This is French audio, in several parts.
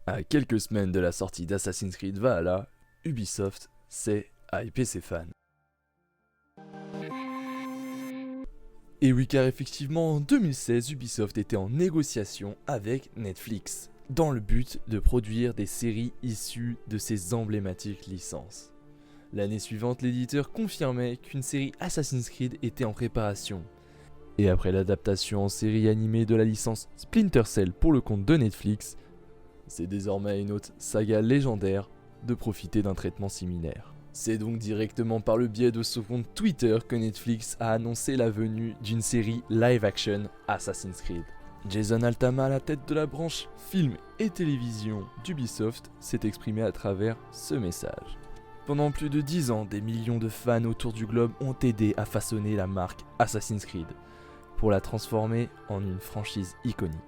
À quelques semaines de la sortie d'Assassin's Creed Valhalla, Ubisoft sait hyper ses fans. Et oui, car effectivement en 2016, Ubisoft était en négociation avec Netflix, dans le but de produire des séries issues de ses emblématiques licences. L'année suivante, l'éditeur confirmait qu'une série Assassin's Creed était en préparation. Et après l'adaptation en série animée de la licence Splinter Cell pour le compte de Netflix, c'est désormais une autre saga légendaire de profiter d'un traitement similaire. C'est donc directement par le biais de son compte Twitter que Netflix a annoncé la venue d'une série live-action Assassin's Creed. Jason Altama, à la tête de la branche film et télévision d'Ubisoft, s'est exprimé à travers ce message. Pendant plus de 10 ans, des millions de fans autour du globe ont aidé à façonner la marque Assassin's Creed, pour la transformer en une franchise iconique.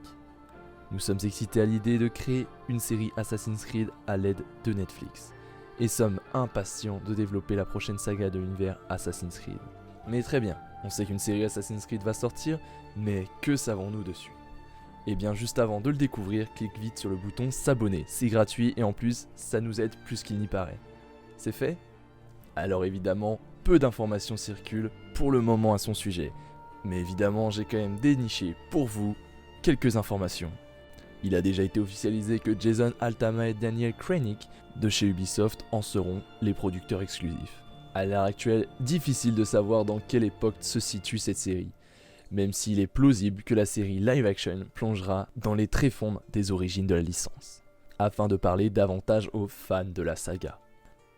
Nous sommes excités à l'idée de créer une série Assassin's Creed à l'aide de Netflix, et sommes impatients de développer la prochaine saga de l'univers Assassin's Creed. Mais très bien, on sait qu'une série Assassin's Creed va sortir, mais que savons-nous dessus ? Et bien juste avant de le découvrir, clique vite sur le bouton s'abonner, c'est gratuit et en plus, ça nous aide plus qu'il n'y paraît. C'est fait ? Alors évidemment, peu d'informations circulent pour le moment à son sujet, mais évidemment j'ai quand même déniché pour vous quelques informations. Il a déjà été officialisé que Jason Altama et Daniel Kranick de chez Ubisoft en seront les producteurs exclusifs. À l'heure actuelle, difficile de savoir dans quelle époque se situe cette série, même s'il est plausible que la série live-action plongera dans les tréfonds des origines de la licence, afin de parler davantage aux fans de la saga.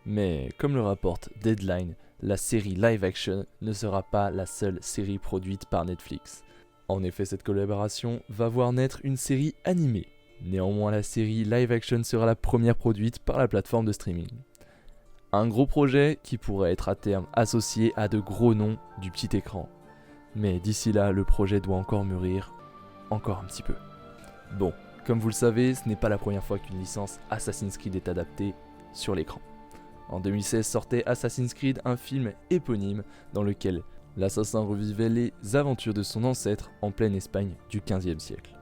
Mais comme le rapporte Deadline, la série live-action ne sera pas la seule série produite par Netflix. En effet, cette collaboration va voir naître une série animée. Néanmoins, la série live-action sera la première produite par la plateforme de streaming. Un gros projet qui pourrait être à terme associé à de gros noms du petit écran. Mais d'ici là, le projet doit encore mûrir, encore un petit peu. Bon, comme vous le savez, ce n'est pas la première fois qu'une licence Assassin's Creed est adaptée sur l'écran. En 2016 sortait Assassin's Creed, un film éponyme dans lequel l'assassin revivait les aventures de son ancêtre en pleine Espagne du XVe siècle.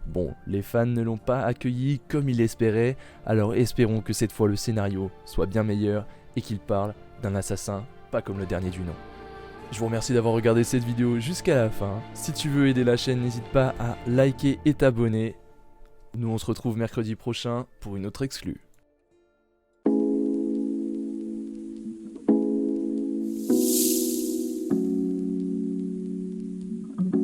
Bon, les fans ne l'ont pas accueilli comme ils l'espéraient, alors espérons que cette fois le scénario soit bien meilleur et qu'il parle d'un assassin pas comme le dernier du nom. Je vous remercie d'avoir regardé cette vidéo jusqu'à la fin. Si tu veux aider la chaîne, n'hésite pas à liker et t'abonner. Nous on se retrouve mercredi prochain pour une autre exclue.